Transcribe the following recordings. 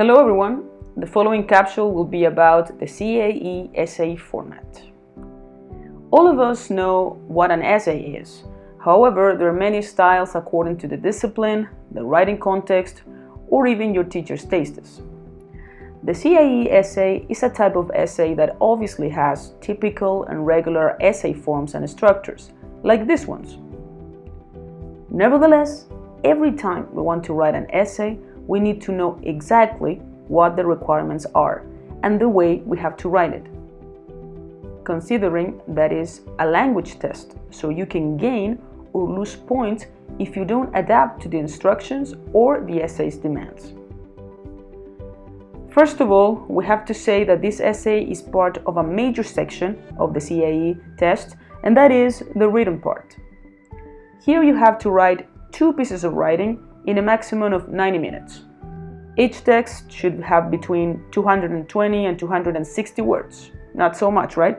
Hello everyone, the following capsule will be about the CAE essay format. All of us know what an essay is. However, there are many styles according to the discipline, the writing context, or even your teacher's tastes. The CAE essay is a type of essay that obviously has typical and regular essay forms and structures, like these ones. Nevertheless, every time we want to write an essay, we need to know exactly what the requirements are and the way we have to write it. Considering that is a language test, so you can gain or lose points if you don't adapt to the instructions or the essay's demands. First of all, we have to say that this essay is part of a major section of the CAE test, and that is the written part. Here you have to write 2 pieces of writing in a maximum of 90 minutes. Each text should have between 220 and 260 words. Not so much, right?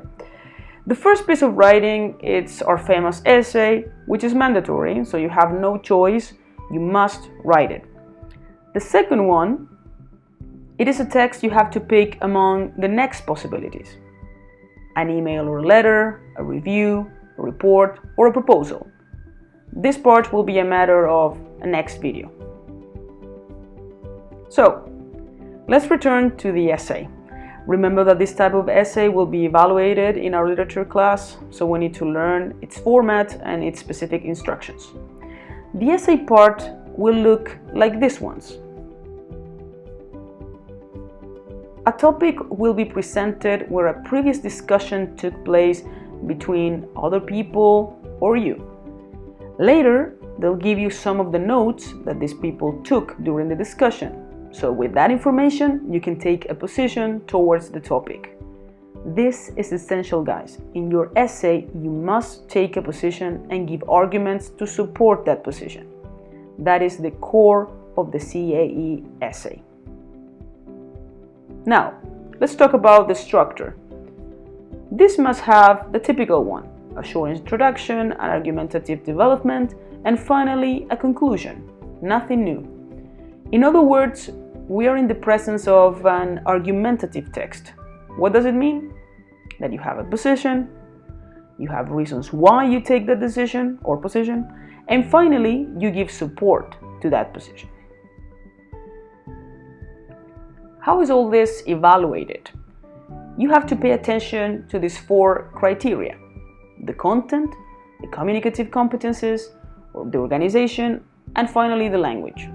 The first piece of writing, it's our famous essay, which is mandatory, so you have no choice, you must write it. The second one, it is a text you have to pick among the next possibilities. An email or a letter, a review, a report, or a proposal. This part will be a matter of a next video. So, let's return to the essay. Remember that this type of essay will be evaluated in our literature class, so we need to learn its format and its specific instructions. The essay part will look like these ones. A topic will be presented where a previous discussion took place between other people or you. Later, they'll give you some of the notes that these people took during the discussion. So with that information, you can take a position towards the topic. This is essential, guys. In your essay, you must take a position and give arguments to support that position. That is the core of the CAE essay. Now, let's talk about the structure. This must have the typical one: a short introduction, an argumentative development, and finally a conclusion. Nothing new. In other words, we are in the presence of an argumentative text. What does it mean? That you have a position, you have reasons why you take that decision or position, and finally, you give support to that position. How is all this evaluated? You have to pay attention to these 4 criteria: the content, the communicative competencies, or the organization, and finally the language.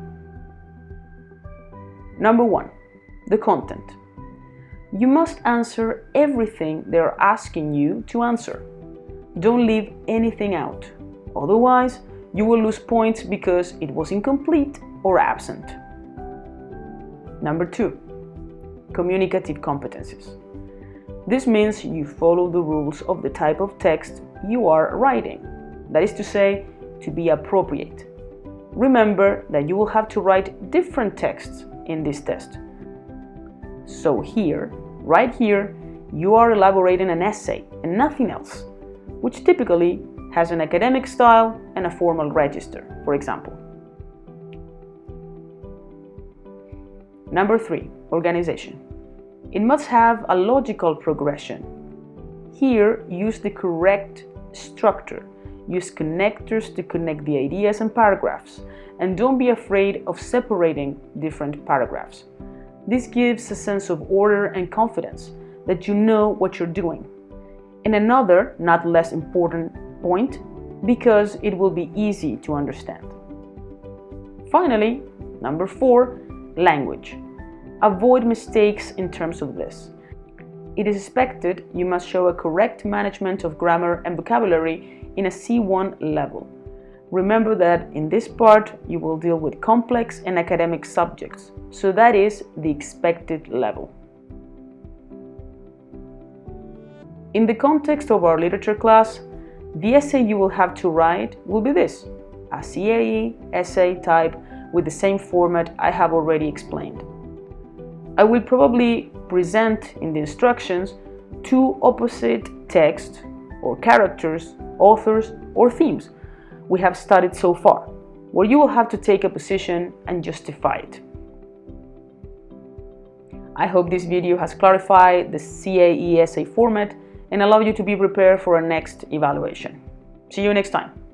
Number 1, the content. You must answer everything they're asking you to answer. Don't leave anything out. Otherwise, you will lose points because it was incomplete or absent. Number 2, communicative competencies. This means you follow the rules of the type of text you are writing. That is to say, to be appropriate. Remember that you will have to write different texts in this test. So here, right here, you are elaborating an essay and nothing else, which typically has an academic style and a formal register, for example. Number 3, organization. It must have a logical progression. Here, use the correct structure. Use connectors to connect the ideas and paragraphs, and don't be afraid of separating different paragraphs. This gives a sense of order and confidence that you know what you're doing. And another, not less important point, because it will be easy to understand. Finally, number 4, language. Avoid mistakes in terms of this. It is expected you must show a correct management of grammar and vocabulary in a C1 level. Remember that in this part you will deal with complex and academic subjects, so that is the expected level. In the context of our literature class, the essay you will have to write will be this: a CAE essay type with the same format I have already explained. I will probably present in the instructions 2 opposite texts or characters, authors, or themes we have studied so far, where you will have to take a position and justify it. I hope this video has clarified the CAE essay format and allowed you to be prepared for our next evaluation. See you next time.